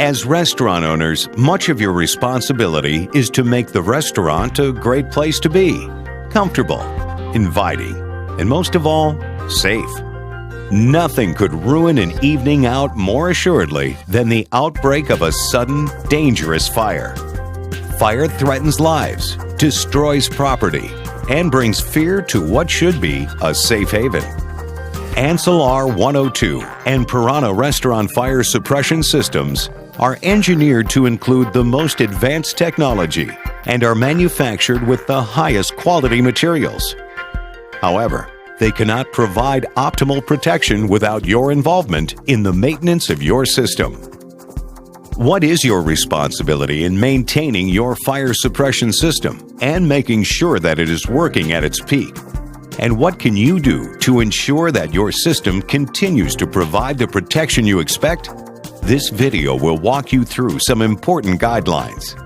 As restaurant owners, much of your responsibility is to make the restaurant a great place to be, comfortable, inviting, and most of all, safe. Nothing could ruin an evening out more assuredly than the outbreak of a sudden, dangerous fire. Fire threatens lives, destroys property, and brings fear to what should be a safe haven. Ansul R102 and Piranha Restaurant Fire Suppression Systems are engineered to include the most advanced technology and are manufactured with the highest quality materials. However, they cannot provide optimal protection without your involvement in the maintenance of your system. What is your responsibility in maintaining your fire suppression system and making sure that it is working at its peak? And what can you do to ensure that your system continues to provide the protection you expect? This video will walk you through some important guidelines.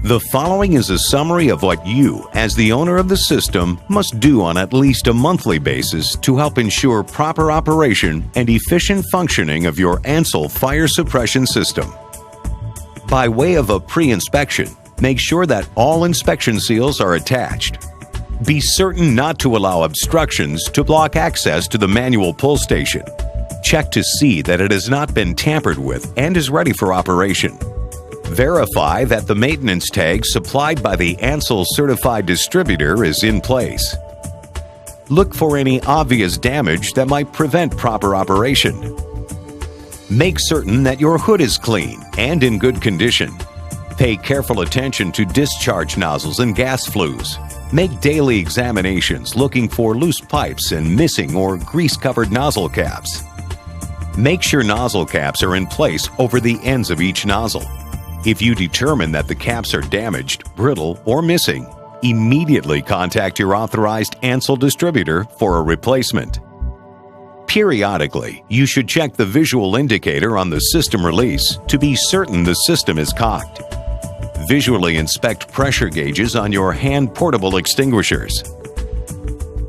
The following is a summary of what you, as the owner of the system, must do on at least a monthly basis to help ensure proper operation and efficient functioning of your Ansul fire suppression system. By way of a pre-inspection, make sure that all inspection seals are attached. Be certain not to allow obstructions to block access to the manual pull station. Check to see that it has not been tampered with and is ready for operation. Verify that the maintenance tag supplied by the Ansul certified distributor is in place. Look for any obvious damage that might prevent proper operation. Make certain that your hood is clean and in good condition. Pay careful attention to discharge nozzles and gas flues. Make daily examinations looking for loose pipes and missing or grease-covered nozzle caps. Make sure nozzle caps are in place over the ends of each nozzle. If you determine that the caps are damaged, brittle, or missing, immediately contact your authorized Ansul distributor for a replacement. Periodically, you should check the visual indicator on the system release to be certain the system is cocked. Visually inspect pressure gauges on your hand-portable extinguishers.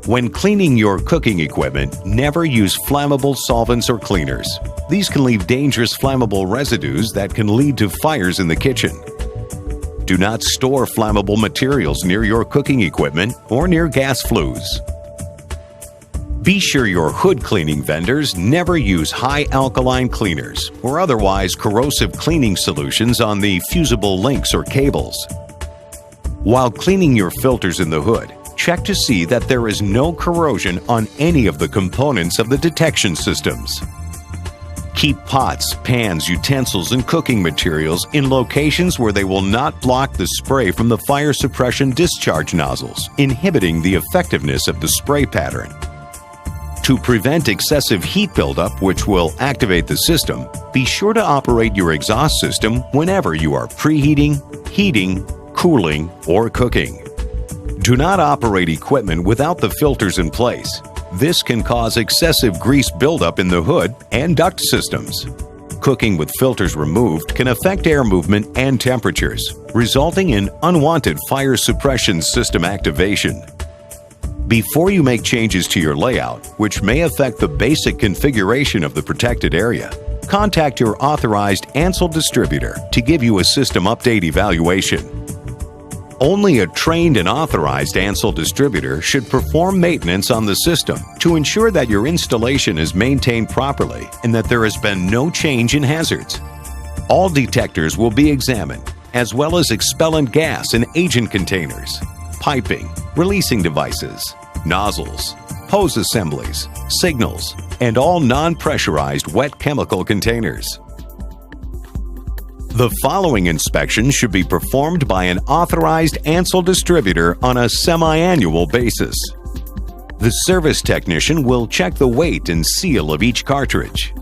When cleaning your cooking equipment, never use flammable solvents or cleaners. These can leave dangerous flammable residues that can lead to fires in the kitchen. Do not store flammable materials near your cooking equipment or near gas flues. Be sure your hood cleaning vendors never use high alkaline cleaners or otherwise corrosive cleaning solutions on the fusible links or cables. While cleaning your filters in the hood, check to see that there is no corrosion on any of the components of the detection systems. Keep pots, pans, utensils, and cooking materials in locations where they will not block the spray from the fire suppression discharge nozzles, inhibiting the effectiveness of the spray pattern. To prevent excessive heat buildup, which will activate the system, be sure to operate your exhaust system whenever you are preheating, heating, cooling, or cooking. Do not operate equipment without the filters in place. This can cause excessive grease buildup in the hood and duct systems. Cooking with filters removed can affect air movement and temperatures, resulting in unwanted fire suppression system activation. Before you make changes to your layout, which may affect the basic configuration of the protected area, contact your authorized Ansul distributor to give you a system update evaluation. Only a trained and authorized Ansul distributor should perform maintenance on the system to ensure that your installation is maintained properly and that there has been no change in hazards. All detectors will be examined, as well as expellant gas and agent containers, piping, releasing devices, nozzles, hose assemblies, signals, and all non-pressurized wet chemical containers. The following inspection should be performed by an authorized Ansul distributor on a semi-annual basis. The service technician will check the weight and seal of each cartridge.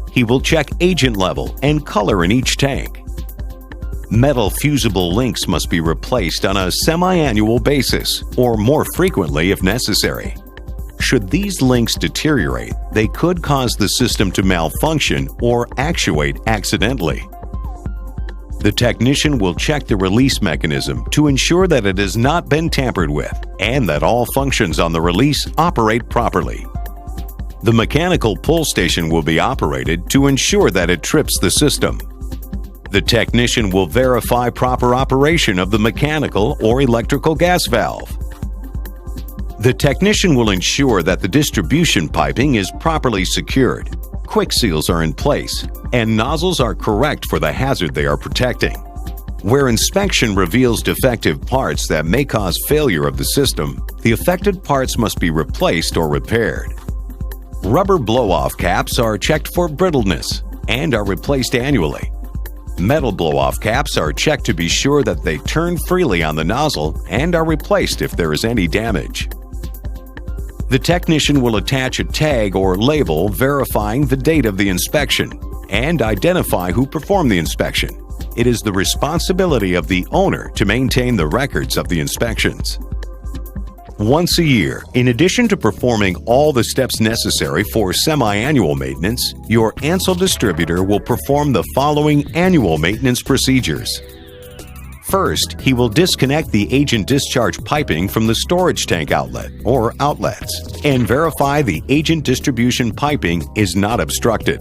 He will check agent level and color in each tank. Metal fusible links must be replaced on a semi-annual basis, or more frequently if necessary. Should these links deteriorate, they could cause the system to malfunction or actuate accidentally. The technician will check the release mechanism to ensure that it has not been tampered with and that all functions on the release operate properly. The mechanical pull station will be operated to ensure that it trips the system. The technician will verify proper operation of the mechanical or electrical gas valve. The technician will ensure that the distribution piping is properly secured, quick seals are in place, and nozzles are correct for the hazard they are protecting. Where inspection reveals defective parts that may cause failure of the system, the affected parts must be replaced or repaired. Rubber blow-off caps are checked for brittleness and are replaced annually. Metal blow-off caps are checked to be sure that they turn freely on the nozzle and are replaced if there is any damage. The technician will attach a tag or label verifying the date of the inspection and identify who performed the inspection. It is the responsibility of the owner to maintain the records of the inspections. Once a year, in addition to performing all the steps necessary for semi-annual maintenance, your Ansul distributor will perform the following annual maintenance procedures. First, he will disconnect the agent discharge piping from the storage tank outlet or outlets and verify the agent distribution piping is not obstructed.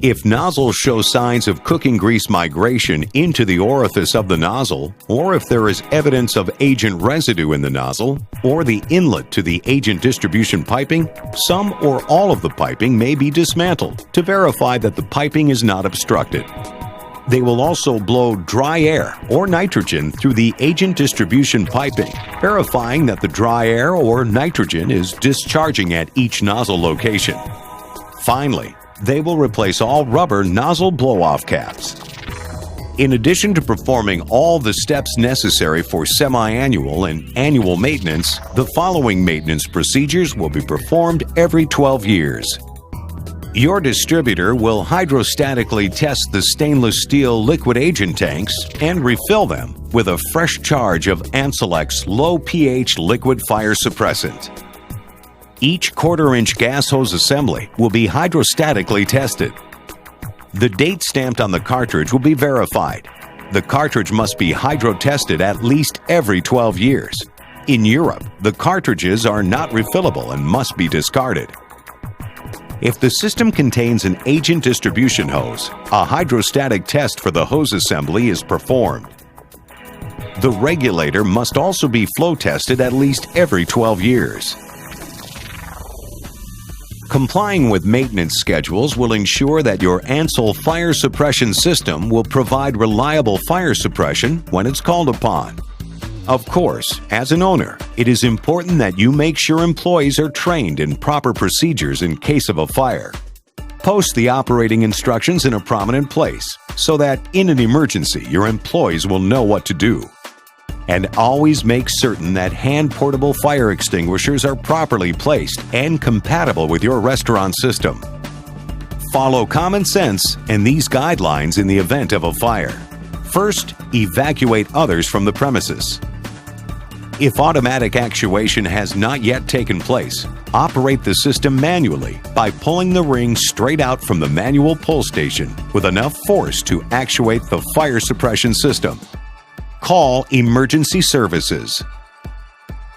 If nozzles show signs of cooking grease migration into the orifice of the nozzle, or if there is evidence of agent residue in the nozzle, or the inlet to the agent distribution piping, some or all of the piping may be dismantled to verify that the piping is not obstructed. They will also blow dry air or nitrogen through the agent distribution piping, verifying that the dry air or nitrogen is discharging at each nozzle location. Finally, they will replace all rubber nozzle blow-off caps. In addition to performing all the steps necessary for semi-annual and annual maintenance, the following maintenance procedures will be performed every 12 years. Your distributor will hydrostatically test the stainless steel liquid agent tanks and refill them with a fresh charge of Ansul low pH liquid fire suppressant. Each quarter-inch gas hose assembly will be hydrostatically tested. The date stamped on the cartridge will be verified. The cartridge must be hydro-tested at least every 12 years. In Europe, the cartridges are not refillable and must be discarded. If the system contains an agent distribution hose, a hydrostatic test for the hose assembly is performed. The regulator must also be flow tested at least every 12 years. Complying with maintenance schedules will ensure that your Ansul fire suppression system will provide reliable fire suppression when it's called upon. Of course, as an owner, it is important that you make sure employees are trained in proper procedures in case of a fire. Post the operating instructions in a prominent place so that in an emergency your employees will know what to do. And always make certain that hand-portable fire extinguishers are properly placed and compatible with your restaurant system. Follow common sense and these guidelines in the event of a fire. First, evacuate others from the premises. If automatic actuation has not yet taken place, operate the system manually by pulling the ring straight out from the manual pull station with enough force to actuate the fire suppression system. Call emergency services.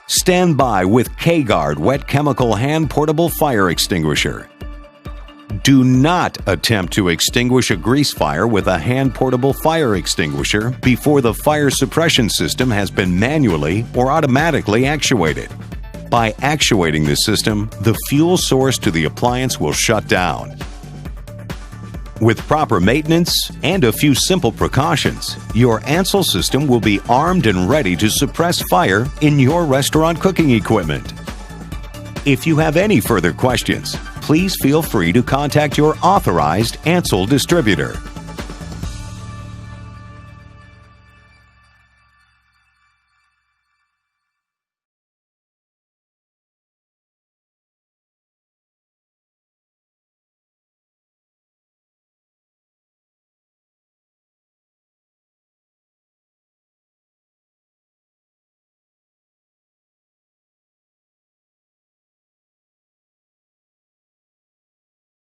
Stand by with K-Guard wet chemical hand-portable fire extinguisher. Do not attempt to extinguish a grease fire with a hand-portable fire extinguisher before the fire suppression system has been manually or automatically actuated. By actuating the system, the fuel source to the appliance will shut down. With proper maintenance and a few simple precautions, your Ansul system will be armed and ready to suppress fire in your restaurant cooking equipment. If you have any further questions, please feel free to contact your authorized Ansul distributor.